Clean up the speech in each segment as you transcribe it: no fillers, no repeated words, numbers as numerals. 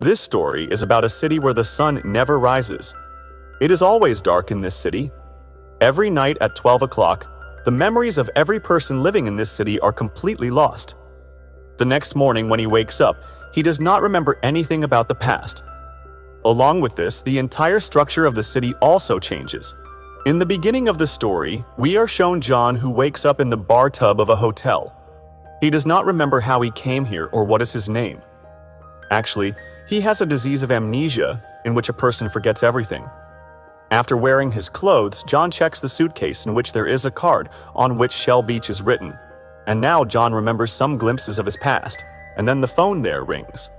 This story is about a city where the sun never rises. It is always dark in this city. Every night at 12 o'clock, the memories of every person living in this city are completely lost. The next morning when he wakes up, he does not remember anything about the past. Along with this, the entire structure of the city also changes. In the beginning of the story, we are shown John who wakes up in the bar tub of a hotel. He does not remember how he came here or what is his name. Actually, he has a disease of amnesia in which a person forgets everything. After wearing his clothes, John checks the suitcase in which there is a card on which Shell Beach is written. And now John remembers some glimpses of his past, and then the phone there rings.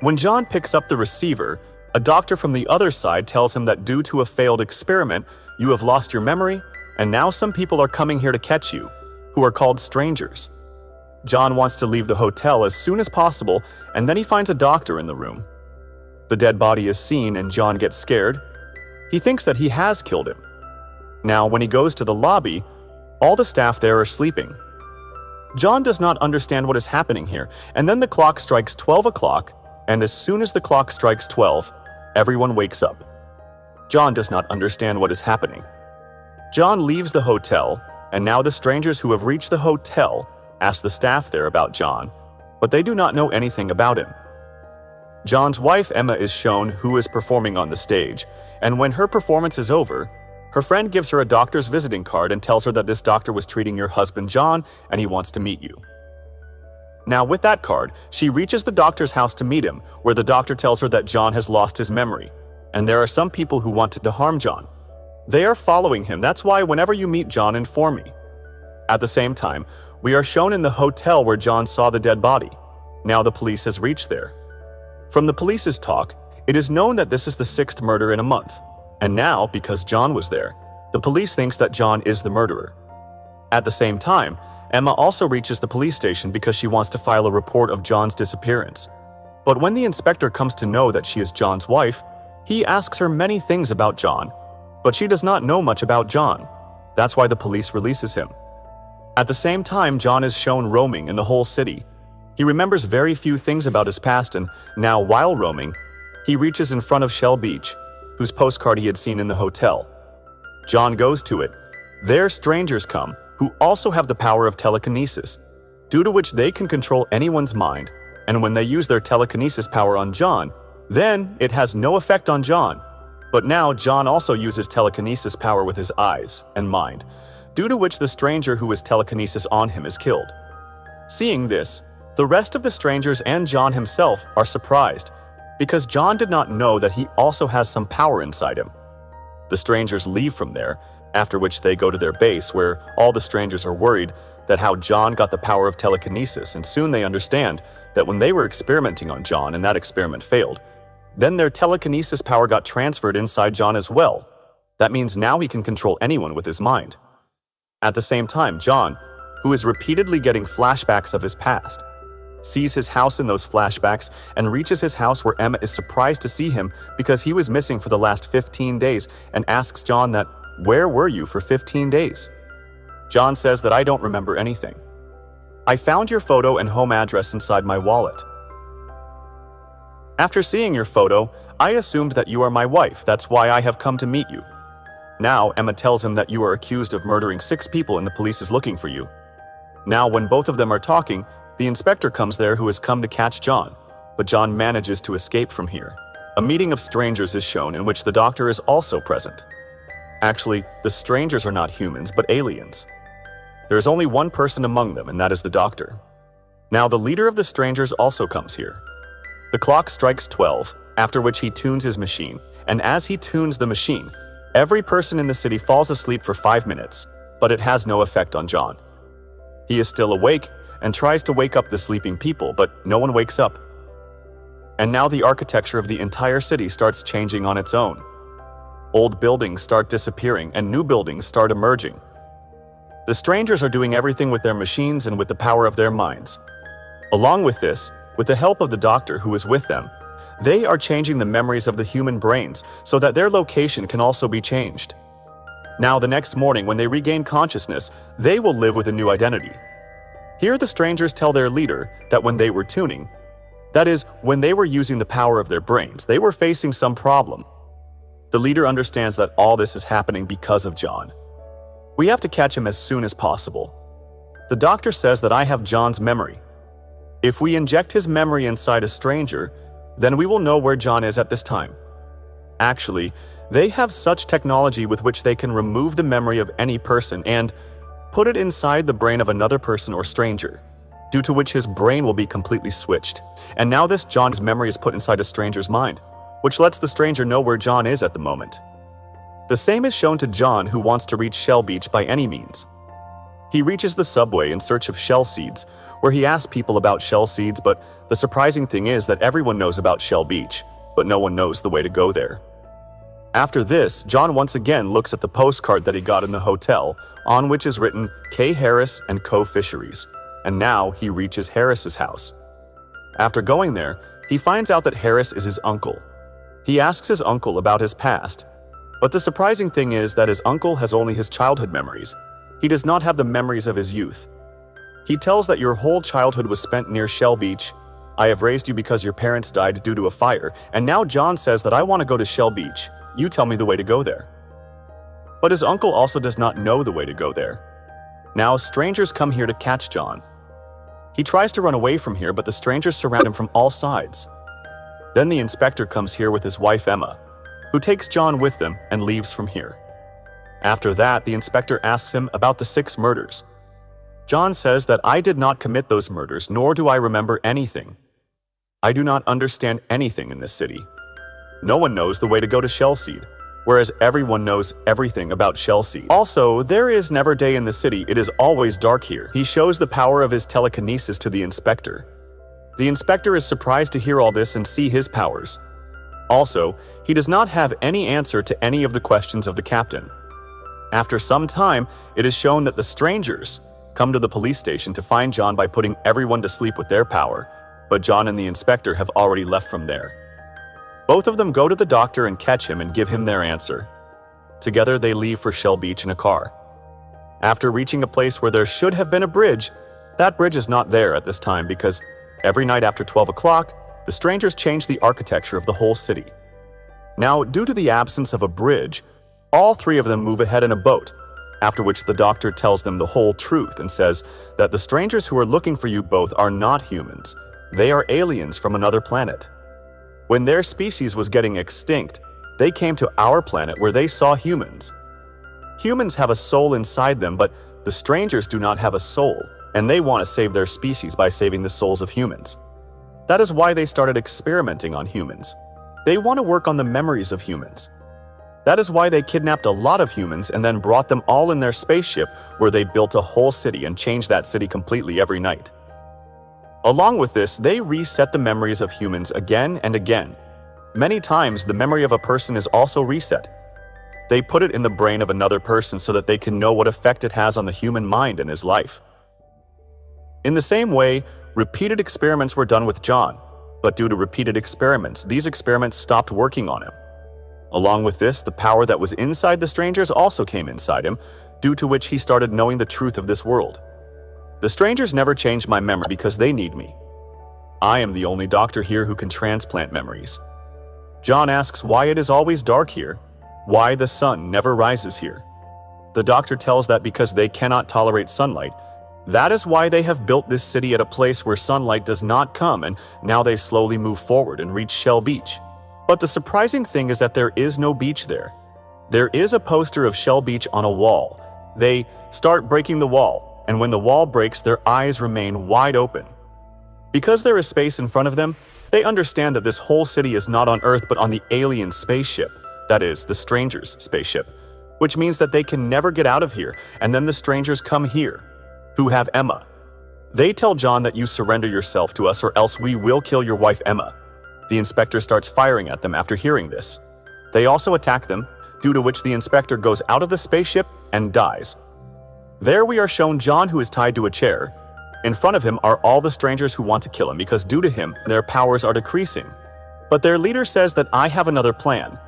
When John picks up the receiver, a doctor from the other side tells him that due to a failed experiment, you have lost your memory, and now some people are coming here to catch you, who are called strangers. John wants to leave the hotel as soon as possible, and then he finds a doctor in the room. The dead body is seen and John gets scared. He thinks that he has killed him. Now, when he goes to the lobby, all the staff there are sleeping. John does not understand what is happening here, and then the clock strikes 12 o'clock, and as soon as the clock strikes 12, everyone wakes up. John does not understand what is happening. John leaves the hotel, and now the strangers who have reached the hotel ask the staff there about John, but they do not know anything about him. John's wife Emma is shown who is performing on the stage, and when her performance is over, her friend gives her a doctor's visiting card and tells her that this doctor was treating your husband John and he wants to meet you. Now with that card, she reaches the doctor's house to meet him, where the doctor tells her that John has lost his memory, and there are some people who wanted to harm John. They are following him, that's why whenever you meet John, inform me. At the same time, we are shown in the hotel where John saw the dead body. Now the police has reached there. From the police's talk, it is known that this is the 6th murder in a month. And now, because John was there, the police thinks that John is the murderer. At the same time, Emma also reaches the police station because she wants to file a report of John's disappearance. But when the inspector comes to know that she is John's wife, he asks her many things about John, but she does not know much about John. That's why the police releases him. At the same time, John is shown roaming in the whole city. He remembers very few things about his past, and now while roaming, he reaches in front of Shell Beach, whose postcard he had seen in the hotel. John goes to it. There strangers come, who also have the power of telekinesis, due to which they can control anyone's mind, and when they use their telekinesis power on John, then it has no effect on John. But now John also uses telekinesis power with his eyes and mind, due to which the stranger who is telekinesis on him is killed. Seeing this, the rest of the strangers and John himself are surprised, because John did not know that he also has some power inside him. The strangers leave from there, after which they go to their base where all the strangers are worried that how John got the power of telekinesis, and soon they understand that when they were experimenting on John and that experiment failed, then their telekinesis power got transferred inside John as well. That means now he can control anyone with his mind. At the same time, John, who is repeatedly getting flashbacks of his past, sees his house in those flashbacks and reaches his house where Emma is surprised to see him because he was missing for the last 15 days and asks John that, "Where were you for 15 days?" John says that I don't remember anything. I found your photo and home address inside my wallet. After seeing your photo, I assumed that you are my wife, that's why I have come to meet you. Now Emma tells him that you are accused of murdering 6 people and the police is looking for you. Now when both of them are talking, the inspector comes there who has come to catch John, but John manages to escape from here. A meeting of strangers is shown in which the doctor is also present. Actually, the strangers are not humans, but aliens. There is only one person among them, and that is the doctor. Now the leader of the strangers also comes here. The clock strikes 12, after which he tunes his machine, and as he tunes the machine, every person in the city falls asleep for 5 minutes, but it has no effect on John. He is still awake and tries to wake up the sleeping people, but no one wakes up. And now the architecture of the entire city starts changing on its own. Old buildings start disappearing and new buildings start emerging. The strangers are doing everything with their machines and with the power of their minds. Along with this, with the help of the doctor who is with them, they are changing the memories of the human brains so that their location can also be changed. Now the next morning when they regain consciousness, they will live with a new identity. Here the strangers tell their leader that when they were tuning, That is, when they were using the power of their brains, they were facing some problem. The leader understands that all this is happening because of John. We have to catch him as soon as possible. The doctor says that I have John's memory. If we inject his memory inside a stranger, then we will know where John is at this time. Actually, they have such technology with which they can remove the memory of any person and put it inside the brain of another person or stranger, due to which his brain will be completely switched. And now this John's memory is put inside a stranger's mind, which lets the stranger know where John is at the moment. The same is shown to John, who wants to reach Shell Beach by any means. He reaches the subway in search of shell seeds, where he asks people about shell seeds, but the surprising thing is that everyone knows about Shell Beach, but no one knows the way to go there. After this, John once again looks at the postcard that he got in the hotel, on which is written K. Harris and Co. Fisheries, and now he reaches Harris's house. After going there, he finds out that Harris is his uncle. He asks his uncle about his past, but the surprising thing is that his uncle has only his childhood memories. He does not have the memories of his youth. He tells that your whole childhood was spent near Shell Beach. I have raised you because your parents died due to a fire, and now John says that I want to go to Shell Beach. You tell me the way to go there. But his uncle also does not know the way to go there. Now strangers come here to catch John. He tries to run away from here, but the strangers surround him from all sides. Then the inspector comes here with his wife Emma, who takes John with them and leaves from here. After that, the inspector asks him about the 6 murders. John says that I did not commit those murders, nor do I remember anything. I do not understand anything in this city. No one knows the way to go to Shell Seed, whereas everyone knows everything about Shell Seed. Also, there is never day in the city, it is always dark here. He shows the power of his telekinesis to the inspector. The inspector is surprised to hear all this and see his powers. Also, he does not have any answer to any of the questions of the captain. After some time, it is shown that the strangers come to the police station to find John by putting everyone to sleep with their power, but John and the inspector have already left from there. Both of them go to the doctor and catch him and give him their answer. Together they leave for Shell Beach in a car. After reaching a place where there should have been a bridge, that bridge is not there at this time because every night after 12 o'clock, the strangers change the architecture of the whole city. Now, due to the absence of a bridge, all 3 of them move ahead in a boat, after which the doctor tells them the whole truth and says that the strangers who are looking for you both are not humans. They are aliens from another planet. When their species was getting extinct, they came to our planet where they saw humans. Humans have a soul inside them, but the strangers do not have a soul, and they want to save their species by saving the souls of humans. That is why they started experimenting on humans. They want to work on the memories of humans. That is why they kidnapped a lot of humans and then brought them all in their spaceship, where they built a whole city and changed that city completely every night. Along with this, they reset the memories of humans again and again. Many times, the memory of a person is also reset. They put it in the brain of another person so that they can know what effect it has on the human mind and his life. In the same way, repeated experiments were done with John, but due to repeated experiments, these experiments stopped working on him. Along with this, the power that was inside the strangers also came inside him, due to which he started knowing the truth of this world. The strangers never changed my memory because they need me. I am the only doctor here who can transplant memories. John asks why it is always dark here, why the sun never rises here. The doctor tells that because they cannot tolerate sunlight. That is why they have built this city at a place where sunlight does not come, and now they slowly move forward and reach Shell Beach. But the surprising thing is that there is no beach there. There is a poster of Shell Beach on a wall. They start breaking the wall, and when the wall breaks, their eyes remain wide open. Because there is space in front of them, they understand that this whole city is not on Earth but on the alien spaceship, that is, the strangers' spaceship, which means that they can never get out of here, and then the strangers come here, who have Emma. They tell John that you surrender yourself to us or else we will kill your wife Emma. The inspector starts firing at them after hearing this. They also attack them, due to which the inspector goes out of the spaceship and dies. There we are shown John, who is tied to a chair. In front of him are all the strangers who want to kill him because due to him, their powers are decreasing. But their leader says that I have another plan,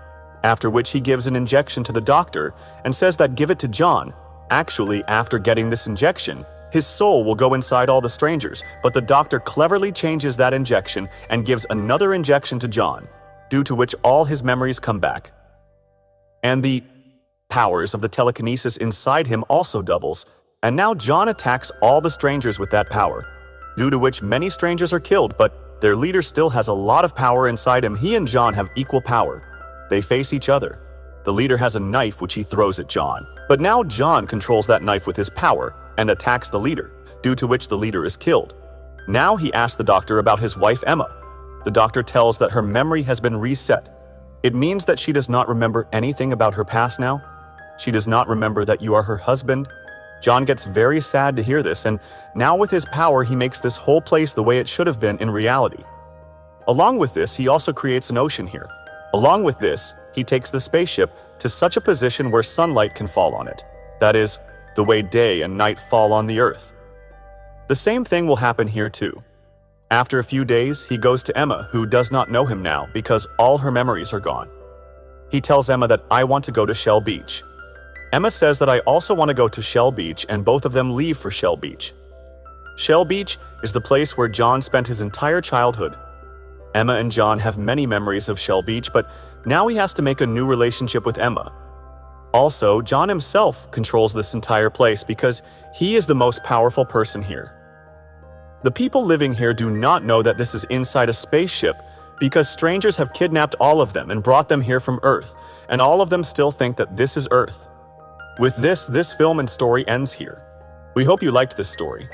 after which he gives an injection to the doctor and says that give it to John. Actually, after getting this injection, His soul will go inside all the strangers, but the doctor cleverly changes that injection and gives another injection to John, due to which all his memories come back. And the powers of the telekinesis inside him also doubles, and now John attacks all the strangers with that power, due to which many strangers are killed, but their leader still has a lot of power inside him. He and John have equal power. They face each other. The leader has a knife which he throws at John, but now John controls that knife with his power and attacks the leader, due to which the leader is killed. Now he asks the doctor about his wife Emma. The doctor tells that her memory has been reset. It means that she does not remember anything about her past now. She does not remember that you are her husband. John gets very sad to hear this, and now with his power he makes this whole place the way it should have been in reality. Along with this, he also creates an ocean here. Along with this, he takes the spaceship to such a position where sunlight can fall on it. That is, the way day and night fall on the earth. The same thing will happen here too. After a few days, he goes to Emma, who does not know him now because all her memories are gone. He tells Emma that I want to go to Shell Beach. Emma says that I also want to go to Shell Beach, and both of them leave for Shell Beach. Shell Beach is the place where John spent his entire childhood. Emma and John have many memories of Shell Beach, but now he has to make a new relationship with Emma. Also, John himself controls this entire place because he is the most powerful person here. The people living here do not know that this is inside a spaceship because strangers have kidnapped all of them and brought them here from Earth, and all of them still think that this is Earth. With this film and story ends here. We hope you liked this story.